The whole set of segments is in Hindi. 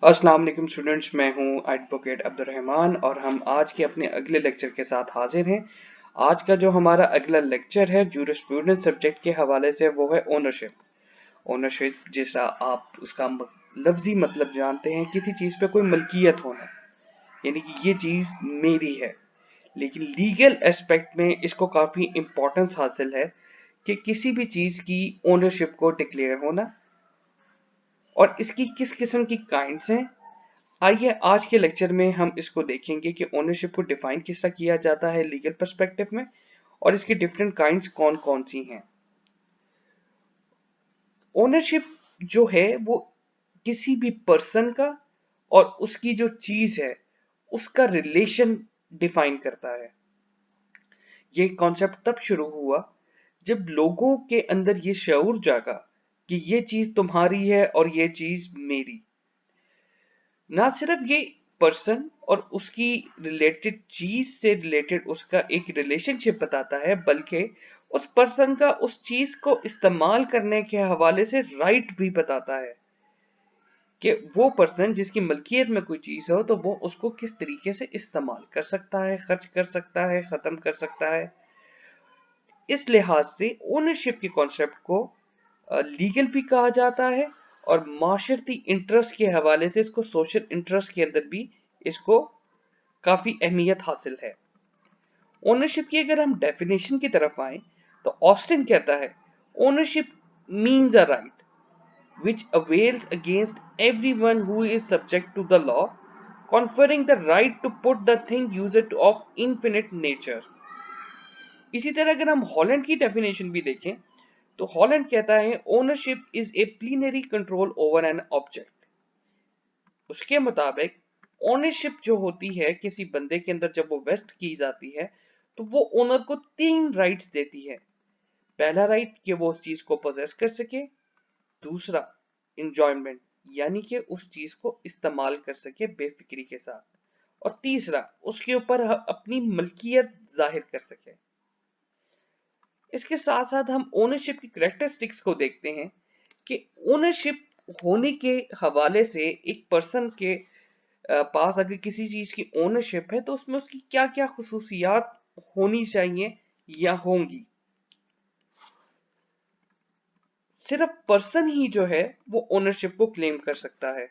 अस्सलाम वालेकुम स्टूडेंट्स, मैं हूं एडवोकेट अब्दुल रहमान और हम आज के अपने अगले लेक्चर के साथ हाजिर हैं। आज का जो हमारा अगला लेक्चर है जूरिस्प्रूडेंस सब्जेक्ट के हवाले से वो है ओनरशिप। ओनरशिप जैसा आप उसका लफ्जी मतलब जानते हैं, किसी चीज पे कोई मलकियत होना, यानी कि ये चीज मेरी है। लेकिन लीगल एस्पेक्ट में इसको काफी इंपॉर्टेंस हासिल है कि किसी भी चीज की ओनरशिप को डिक्लेयर होना और इसकी किस किस्म की काइंड्स हैं। आइए आज के लेक्चर में हम इसको देखेंगे कि ओनरशिप को डिफाइन किस तरह किया जाता है लीगल पर्सपेक्टिव में और इसकी डिफरेंट काइंड्स कौन कौन सी हैं। ओनरशिप जो है वो किसी भी पर्सन का और उसकी जो चीज है उसका रिलेशन डिफाइन करता है। ये कॉन्सेप्ट तब शुरू हुआ जब लोगों के अंदर ये शऊर जागा कि ये चीज तुम्हारी है और ये चीज मेरी। ना सिर्फ ये पर्सन और उसकी रिलेटेड चीज से रिलेटेड उसका एक रिलेशनशिप बताता है, बल्कि उस पर्सन का उस चीज को इस्तेमाल करने के हवाले से राइट भी बताता है कि वो पर्सन जिसकी मलकियत में कोई चीज हो तो वो उसको किस तरीके से इस्तेमाल कर सकता है, खर्च कर सकता है, खत्म कर सकता है। इस लिहाज से ओनरशिप के कॉन्सेप्ट को लीगल भी कहा जाता है और माशरती इंटरेस्ट के हवाले से इसको सोशल इंटरेस्ट के अंदर भी इसको काफी अहमियत हासिल है। ओनरशिप की अगर हम डेफिनेशन की तरफ आए तो ऑस्टिन कहता है ownership means a right which avails against everyone who is subject to the law, conferring the right to put the thing user of infinite nature। इसी तरह अगर हम हॉलैंड की डेफिनेशन भी देखें तो हॉलैंड कहता है ownership is a plenary control over an object. उसके मुताबिक ओनरशिप जो होती है किसी बंदे के अंदर जब वो वेस्ट की जाती है तो वो ओनर को तीन राइट्स देती है। पहला राइट कि वो उस चीज को पोजेस कर सके, दूसरा इंजॉयमेंट यानी कि उस चीज को इस्तेमाल कर सके बेफिक्री के साथ, और तीसरा उसके ऊपर अपनी मलकियत जाहिर कर सके। इसके साथ साथ हम ओनरशिप की कैरेक्टरिस्टिक्स को देखते हैं कि ओनरशिप होने के हवाले से एक पर्सन के पास अगर किसी चीज की ओनरशिप है तो उसमें उसकी क्या क्या खुसूसियात होनी चाहिए या होंगी। सिर्फ पर्सन ही जो है वो ओनरशिप को क्लेम कर सकता है।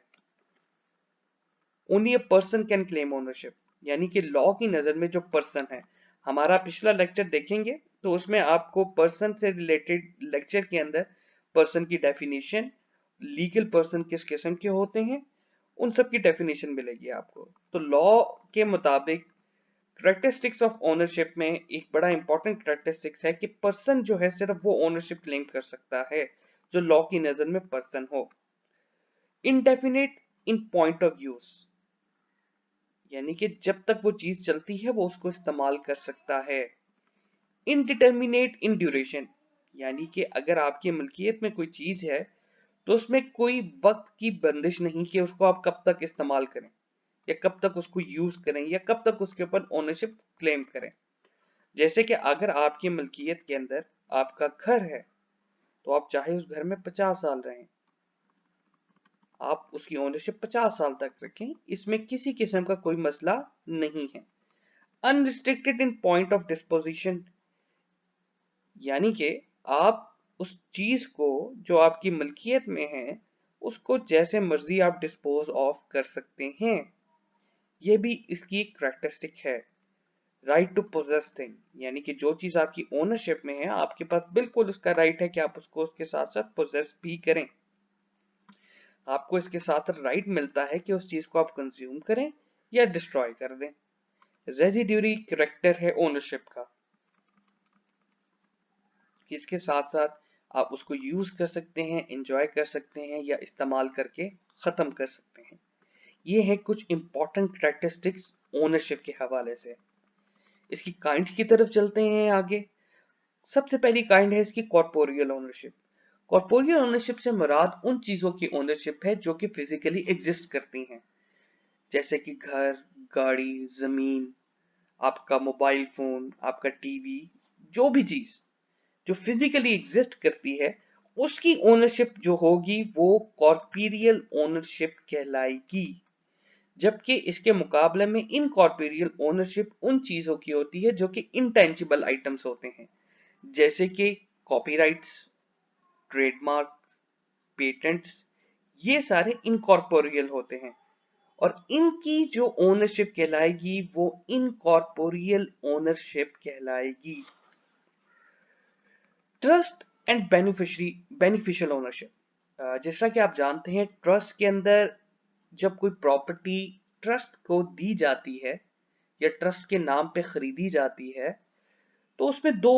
Only a person can claim ownership, यानी कि लॉ की नजर में जो पर्सन है। हमारा पिछला लेक्चर देखेंगे तो उसमें आपको पर्सन से रिलेटेड लेक्चर के अंदर पर्सन की डेफिनेशन, लीगल पर्सन किस किस्म के होते हैं, उन सब की डेफिनेशन मिलेगी आपको। तो लॉ के मुताबिक करेक्टरिस्टिक्स ऑफ ओनरशिप में एक बड़ा इंपॉर्टेंट करेक्टरिस्टिक्स है कि पर्सन जो है सिर्फ वो ओनरशिप क्लेम कर सकता है जो लॉ की नजर में पर्सन हो। Indefinite in point of use, यानी कि जब तक वो चीज चलती है वो उसको इस्तेमाल कर सकता है। इनडिटर्मिनेट इन ड्यूरेशन, यानी कि अगर आपकी मलकियत में कोई चीज है तो उसमें कोई वक्त की बंदिश नहीं कि उसको आप कब तक इस्तेमाल करें या कब तक उसको यूज करें या कब तक उसके ऊपर ओनरशिप क्लेम करें। जैसे कि अगर आपकी मलकियत के अंदर आपका घर है तो आप चाहे उस घर में 50 साल रहें, आप उसकी ओनरशिप 50 साल तक रखें, इसमें किसी किस्म का कोई मसला नहीं है। Unrestricted in point of disposition, यानी कि आप उस चीज को जो आपकी मलकियत में है उसको जैसे मर्जी आप डिस्पोज ऑफ कर सकते हैं। यह भी इसकी एक कैरेक्टरिस्टिक है। राइट टू पोजेस थिंग, यानी कि जो चीज आपकी ओनरशिप में है आपके पास बिल्कुल उसका राइट है कि आप उसको उसके साथ साथ पोजेस भी करें। आपको इसके साथ राइट मिलता है कि उस चीज को आप कंज्यूम करें या डिस्ट्रॉय कर दें। रेजिड्यूरी कैरेक्टर है ओनरशिप का। इसके साथ साथ आप उसको यूज कर सकते हैं, एंजॉय कर सकते हैं या इस्तेमाल करके खत्म कर सकते हैं। ये है कुछ इंपॉर्टेंट कैरेक्टरिस्टिक्स ओनरशिप के हवाले से। इसकी काइंड की तरफ चलते हैं आगे। सबसे पहली काइंड है इसकी कॉर्पोरियल ओनरशिप। कॉर्पोरियल ओनरशिप से मुराद उन चीजों की ओनरशिप है जो कि फिजिकली एग्जिस्ट करती हैं, जैसे कि घर, गाड़ी, जमीन, आपका मोबाइल फोन, आपका टीवी, जो भी चीज जो फिजिकली एग्जिस्ट करती है उसकी ओनरशिप जो होगी वो कॉर्पोरियल ओनरशिप कहलाएगी। जबकि इसके मुकाबले में इनकॉर्पोरियल ओनरशिप उन चीजों की होती है जो कि इंटेंजिबल आइटम्स होते हैं, जैसे कि कॉपीराइट्स, ट्रेडमार्क, पेटेंट्स, ये सारे इनकॉर्पोरियल होते हैं और इनकी जो ओनरशिप कहलाएगी वो इनकॉर्पोरियल ओनरशिप कहलाएगी। ट्रस्ट एंड बेनिफिशियल ओनरशिप, जैसा कि आप जानते हैं ट्रस्ट के अंदर जब कोई प्रॉपर्टी ट्रस्ट को दी जाती है या ट्रस्ट के नाम पे खरीदी जाती है तो उसमें दो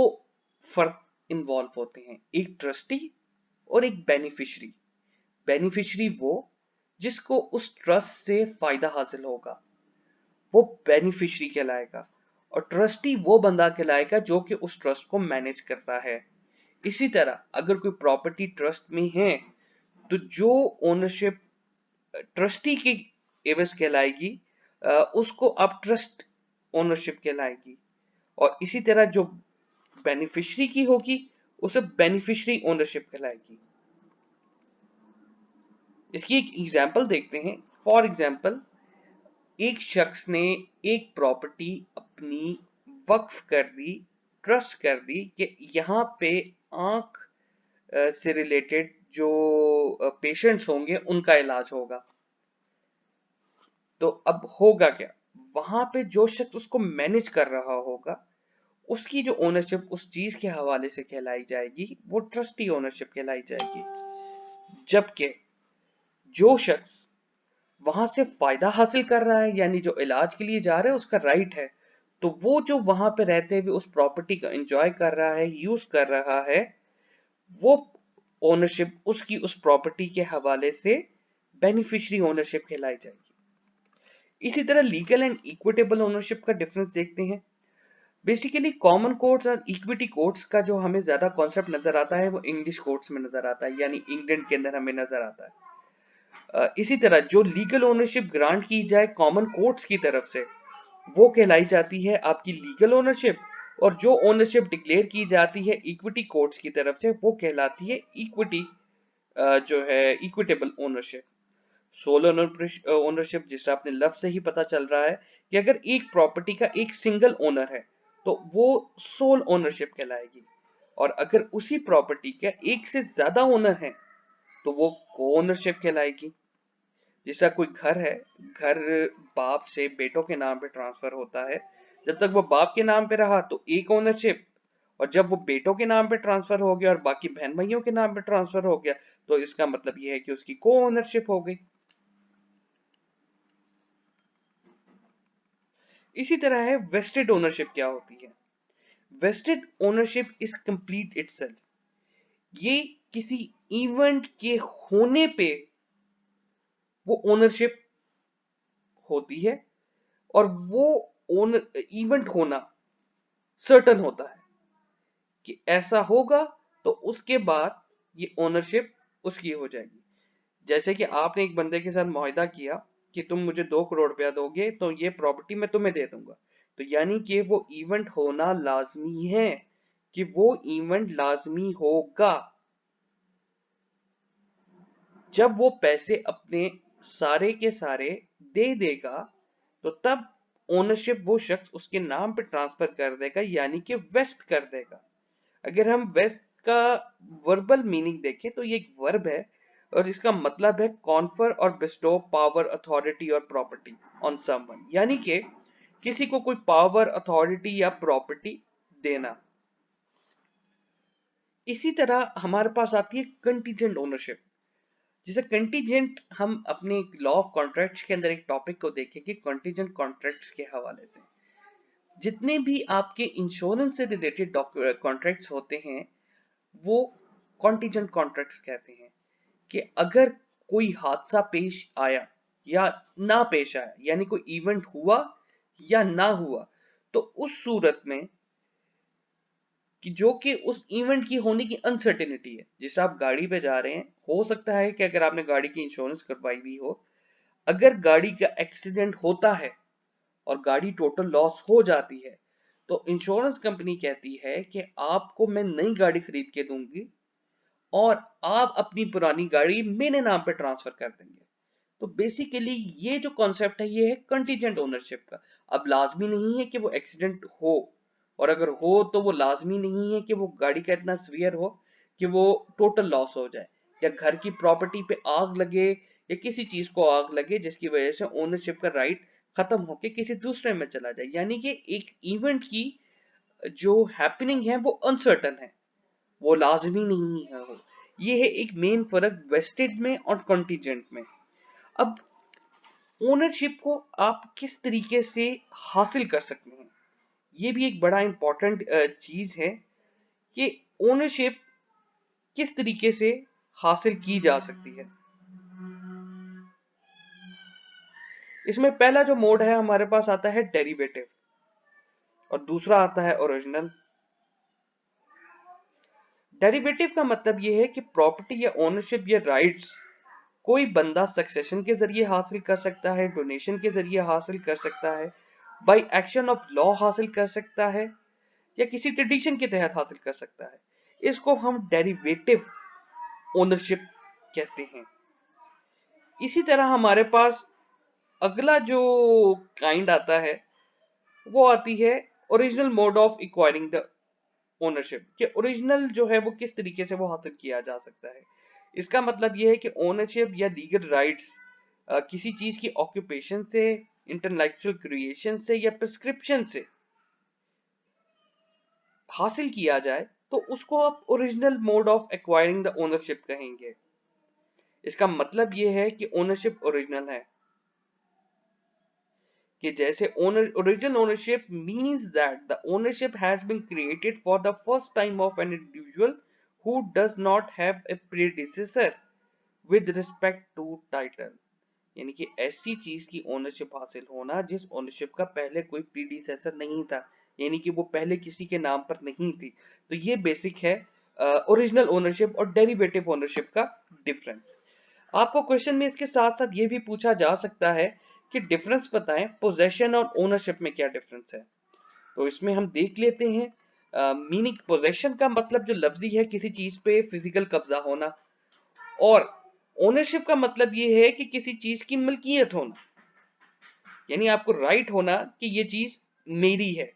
फर्क इन्वॉल्व होते हैं, एक ट्रस्टी और एक बेनिफिशरी। बेनिफिशरी वो जिसको उस ट्रस्ट से फायदा हासिल होगा, वो बेनिफिशरी कहलाएगा, और ट्रस्टी वो बंदा कहलाएगा जो कि उस ट्रस्ट को मैनेज करता है। इसी तरह अगर कोई प्रॉपर्टी ट्रस्ट में है तो जो ओनरशिप ट्रस्टी की एवज कहलाएगी उसको अब ट्रस्ट ओनरशिप कहलाएगी, और इसी तरह जो बेनिफिशरी की होगी उसे बेनिफिशरी ओनरशिप कहलाएगी। इसकी एक एग्जांपल देखते हैं। फॉर एग्जांपल, एक शख्स ने एक प्रॉपर्टी अपनी वक्फ कर दी, ट्रस्ट कर दी कि यहाँ पे आंख से रिलेटेड जो पेशेंट्स होंगे उनका इलाज होगा। तो अब होगा क्या, वहां पे जो शख्स उसको मैनेज कर रहा होगा उसकी जो ओनरशिप उस चीज के हवाले से कहलाई जाएगी वो ट्रस्टी ओनरशिप कहलाई जाएगी। जबकि जो शख्स वहां से फायदा हासिल कर रहा है, यानी जो इलाज के लिए जा रहा है उसका राइट है, तो वो जो वहां पे रहते हुए उस प्रॉपर्टी को एंजॉय कर रहा है, यूज कर रहा है, वो ओनरशिप उसकी उस प्रॉपर्टी के हवाले से बेनिफिशियरी ओनरशिप कहलाई जाएगी। इसी तरह लीगल एंड इक्विटेबल ओनरशिप का डिफरेंस देखते हैं। बेसिकली कॉमन कोर्ट्स और इक्विटी कोर्ट्स का जो हमें ज्यादा कॉन्सेप्ट नजर आता है वो इंग्लिश कोर्ट्स में नजर आता है, यानी इंग्लैंड के अंदर हमें नजर आता है। इसी तरह जो लीगल ओनरशिप ग्रांट की जाए कॉमन कोर्ट्स की तरफ से वो कहलाई जाती है आपकी लीगल ओनरशिप, और जो ओनरशिप डिक्लेयर की जाती है इक्विटी कोर्ट्स की तरफ से वो कहलाती है इक्विटी जो है इक्विटेबल ओनरशिप। सोल ओनरशिप जिससे आपने लफ्ज से ही पता चल रहा है कि अगर एक प्रॉपर्टी का एक सिंगल ओनर है तो वो सोल ओनरशिप कहलाएगी, और अगर उसी प्रॉपर्टी का एक से ज्यादा ओनर है तो वो को ओनरशिप कहलाएगी। जैसा कोई घर है, घर बाप से बेटों के नाम पे ट्रांसफर होता है, जब तक वो बाप के नाम पे रहा तो एक ओनरशिप, और जब वो बेटों के नाम पे ट्रांसफर हो गया और बाकी बहन भाइयों के नाम पे ट्रांसफर हो गया तो इसका मतलब यह है कि उसकी को ओनरशिप हो गई। इसी तरह है वेस्टेड ओनरशिप क्या होती है। Vested ownership is complete itself, ये किसी इवेंट के होने पे वो ओनरशिप होती है, और वो ओनर इवेंट होना सर्टन होता है कि ऐसा होगा तो उसके बाद ये ओनरशिप उसकी हो जाएगी। जैसे कि आपने एक बंदे के साथ मुआहदा किया कि तुम मुझे 2 करोड़ रुपया दोगे तो ये प्रॉपर्टी मैं तुम्हें दे दूंगा, तो यानी कि वो इवेंट होना लाजमी है, कि वो इवेंट लाजमी होगा। जब वो पैसे अपने सारे के सारे दे देगा तो तब ओनरशिप वो शख्स उसके नाम पे ट्रांसफर कर देगा, यानी कि वेस्ट कर देगा। अगर हम वेस्ट का वर्बल मीनिंग देखें तो ये एक वर्ब है और इसका मतलब है कॉन्फर और बिस्टो पावर, अथॉरिटी और प्रॉपर्टी ऑन समवन, यानी कि किसी को कोई पावर, अथॉरिटी या प्रॉपर्टी देना। इसी तरह हमारे पास आती है कंटीजेंट ओनरशिप। जैसे कंटीजेंट हम अपने लॉ ऑफ कॉन्ट्रैक्ट्स के अंदर एक टॉपिक को देखेंगे कंटीजेंट कॉन्ट्रैक्ट्स के हवाले से। जितने भी आपके इंश्योरेंस से रिलेटेड कॉन्ट्रैक्ट्स होते हैं वो कंटीजेंट कॉन्ट्रैक्ट्स कहते हैं, कि अगर कोई हादसा पेश आया या ना पेश आया, यानी कोई इवेंट हुआ या ना हुआ, तो उस सूरत में कि जो कि उस इवेंट की होने की अनसर्टेनिटी है। जैसे आप गाड़ी पे जा रहे हैं, हो सकता है कि अगर आपने गाड़ी की इंश्योरेंस करवाई हुई हो, अगर गाड़ी का एक्सीडेंट होता है और गाड़ी टोटल लॉस हो जाती है तो इंश्योरेंस कंपनी कहती है कि आपको मैं नई गाड़ी खरीद के दूंगी और आप अपनी पुरानी गाड़ी मेरे नाम पे ट्रांसफर कर देंगे। तो बेसिकली ये जो कॉन्सेप्ट है ये है कंटीजेंट ओनरशिप का। अब लाजमी नहीं है कि वो एक्सीडेंट हो, और अगर हो तो वो लाजमी नहीं है कि वो गाड़ी का इतना सीवियर हो कि वो टोटल लॉस हो जाए, या घर की प्रॉपर्टी पे आग लगे, या किसी चीज को आग लगे जिसकी वजह से ओनरशिप का राइट खत्म होके किसी दूसरे में चला जाए। यानी कि एक इवेंट की जो हैपनिंग है वो अनसर्टन है, वो लाजमी नहीं है हो। ये है एक मेन फर्क वेस्टेड में और कंटीजेंट में। अब ओनरशिप को आप किस तरीके से हासिल कर सकते हैं, ये भी एक बड़ा इंपॉर्टेंट चीज है कि ओनरशिप किस तरीके से हासिल की जा सकती है। इसमें पहला जो मोड है हमारे पास आता है डेरिवेटिव, और दूसरा आता है ओरिजिनल। डेरिवेटिव का मतलब यह है कि प्रॉपर्टी या ओनरशिप या राइट्स कोई बंदा सक्सेशन के जरिए हासिल कर सकता है, डोनेशन के जरिए हासिल कर सकता है, बाय एक्शन ऑफ लॉ हासिल कर सकता है, या किसी ट्रेडिशन के तहत हासिल कर सकता है। इसको हम डेरिवेटिव ओनरशिप कहते हैं। इसी तरह हमारे पास अगला जो काइंड आता है वो आती है original mode of acquiring the ownership, कि ओरिजिनल जो है वो किस तरीके से वो हासिल किया जा सकता है। इसका मतलब यह है कि ओनरशिप या लीगल राइट्स किसी चीज की ऑक्यूपेशन से, इंटेलेक्चुअल क्रिएशन से या प्रिस्क्रिप्शन से हासिल किया जाए तो उसको आप original mode of acquiring the ownership कहेंगे। इसका मतलब यह है कि ओनरशिप ओरिजिनल है, कि जैसे owner original ownership means that the ownership has been created for the first time of an individual who does not have a predecessor with respect to title. यानी कि ऐसी चीज की ओनरशिप हासिल होना जिस ओनरशिप का पहले कोई प्रीडिसेसर नहीं था, यानी कि वो पहले किसी के नाम पर नहीं थी। तो ये बेसिक है ओरिजिनल ओनरशिप और डेरिवेटिव ओनरशिप का डिफरेंस। आपको क्वेश्चन में इसके साथ साथ ये भी पूछा जा सकता है कि डिफरेंस बताएं पोजेशन और ओनरशिप में क्या डिफरेंस है। तो इसमें हम देख लेते हैं। मीनिंग पोजेशन का मतलब जो लफ्जी है किसी चीज पे फिजिकल कब्जा होना, और ओनरशिप का मतलब ये है कि किसी चीज की मलकियत होना, यानी आपको राइट होना कि ये चीज मेरी है।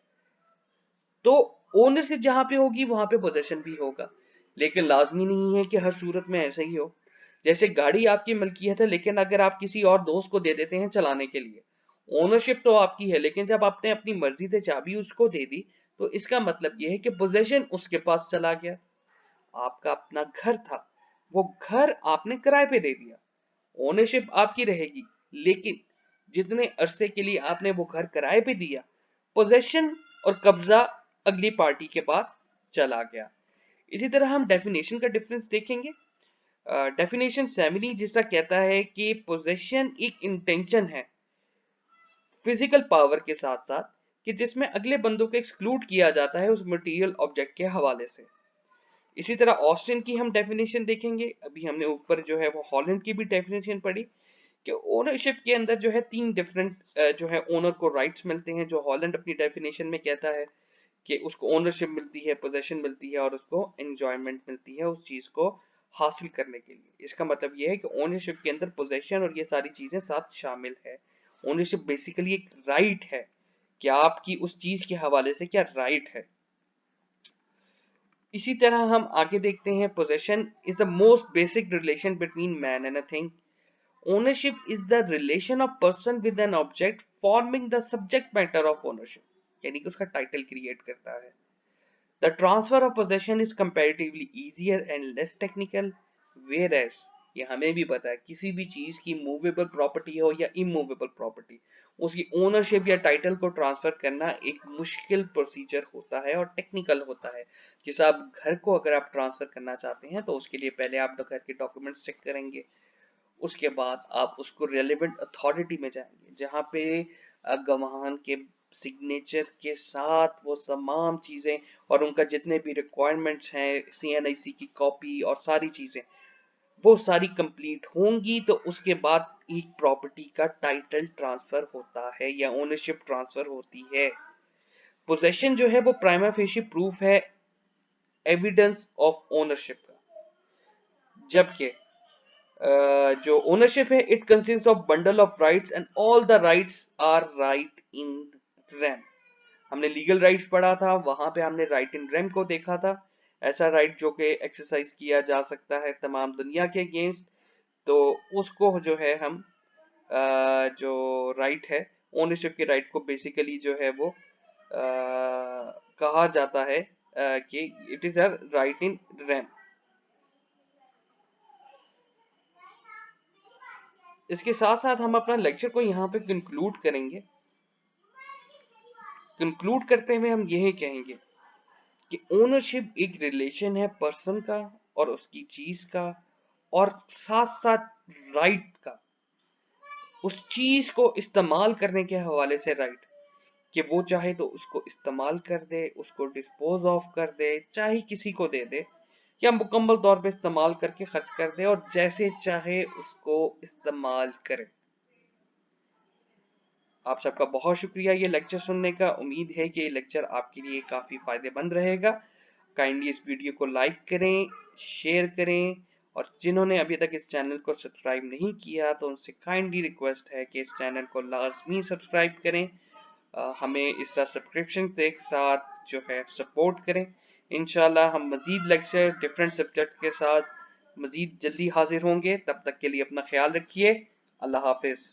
तो ओनरशिप जहां पे होगी वहां पे पोजेशन भी होगा, लेकिन लाजमी नहीं है कि हर सूरत में ऐसे ही हो। जैसे गाड़ी आपकी मलकियत है, लेकिन अगर आप किसी और दोस्त को दे देते हैं चलाने के लिए, ओनरशिप तो आपकी है, लेकिन जब आपने अपनी मर्जी से चाबी उसको दे दी तो इसका मतलब यह है कि पोजेशन उसके पास चला गया। आपका अपना घर था, वो घर आपने किराए पे दे दिया, ओनरशिप आपकी रहेगी, लेकिन जितने अरसे के लिए आपने वो घर किराए पे दिया, पोजेशन और कब्जा अगली पार्टी के पास चला गया। इसी तरह हम डेफिनेशन का डिफरेंस देखेंगे। डेफिनेशन सेमिनी जिसका कहता है कि पोजेशन एक इंटेंशन है फिजिकल पावर के साथ साथ, कि जिसमें अगले बंदों को एक्सक्लूड किया जाता है उस मटेरियल ऑब्जेक्ट के हवाले से। इसी तरह ऑस्टिन की हम डेफिनेशन देखेंगे। अभी हमने ऊपर जो है वो हॉलैंड की भी डेफिनेशन पढ़ी, कि ओनरशिप के अंदर जो है तीन डिफरेंट जो है ओनर को राइट्स मिलते हैं। जो हॉलैंड अपनी डेफिनेशन में कहता है कि उसको ओनरशिप मिलती है, पोजेशन मिलती है, और उसको एंजॉयमेंट मिलती है उस चीज को हासिल करने के लिए। इसका मतलब यह है कि ओनरशिप के अंदर पोजेशन और ये सारी चीजें साथ शामिल है। ओनरशिप बेसिकली एक राइट है कि आपकी उस चीज के हवाले से क्या राइट है। इसी तरह हम आगे देखते हैं, possession is the most basic relation between man and a thing. Ownership is the relation of person with an object forming the subject matter of ownership, यानी कि उसका टाइटल क्रिएट करता है। The transfer of possession is comparatively easier and less technical, whereas ये हमें भी पता है किसी भी चीज की मूवेबल प्रॉपर्टी हो या इमूवेबल प्रॉपर्टी, उसकी ओनरशिप या टाइटल को ट्रांसफर करना एक मुश्किल प्रोसीजर होता है और टेक्निकल होता है। जैसे आप घर को अगर आप ट्रांसफर करना चाहते हैं तो उसके लिए पहले आप घर के डॉक्यूमेंट्स चेक करेंगे, उसके बाद आप उसको रेलेवेंट अथॉरिटी में जाएंगे जहां पे गवाहान के सिग्नेचर के साथ वो तमाम चीजें और उनका जितने भी रिक्वायरमेंट्स हैं, सीएनआईसी की कॉपी और सारी चीजें वो सारी कंप्लीट होंगी, तो उसके बाद एक प्रॉपर्टी का टाइटल ट्रांसफर होता है या ओनरशिप ट्रांसफर होती है। पोजेशन जो है वो प्राइमा फेशी प्रूफ है एविडेंस ऑफ ओनरशिप का। जबकि जो ओनरशिप है, it consist of bundle of rights and all the rights are right in rem. हमने लीगल राइट्स पढ़ा था, वहां पे हमने राइट इन रेम को देखा था, ऐसा राइट जो कि एक्सरसाइज किया जा सकता है तमाम दुनिया के अगेंस्ट। तो उसको जो है हम जो राइट है, ओनरशिप के राइट को बेसिकली जो है वो कहा जाता है कि it is a right in rem. इसके साथ साथ हम अपना लेक्चर को यहाँ पे कंक्लूड करेंगे। कंक्लूड करते हुए हम यही कहेंगे कि ओनरशिप एक रिलेशन है पर्सन का और उसकी चीज का, और साथ साथ राइट का, उस चीज को इस्तेमाल करने के हवाले से राइट, कि वो चाहे तो उसको इस्तेमाल कर दे, उसको डिस्पोज ऑफ कर दे, चाहे किसी को दे दे, या मुकम्मल तौर पे इस्तेमाल करके खर्च कर दे, और जैसे चाहे उसको इस्तेमाल करे। आप सबका बहुत शुक्रिया ये लेक्चर सुनने का। उम्मीद है कि ये लेक्चर आपके लिए काफ़ी फ़ायदेमंद रहेगा। काइंडली इस वीडियो को लाइक करें, शेयर करें, और जिन्होंने अभी तक इस चैनल को सब्सक्राइब नहीं किया तो उनसे काइंडली रिक्वेस्ट है कि इस चैनल को लाजमी सब्सक्राइब करें। हमें इस सब्सक्रिप्शन के साथ जो है सपोर्ट करें। इंशाल्लाह हम मज़ीद लेक्चर डिफरेंट सब्जेक्ट के साथ मज़ीद जल्दी हाजिर होंगे। तब तक के लिए अपना ख्याल रखिए। अल्लाह हाफिज़।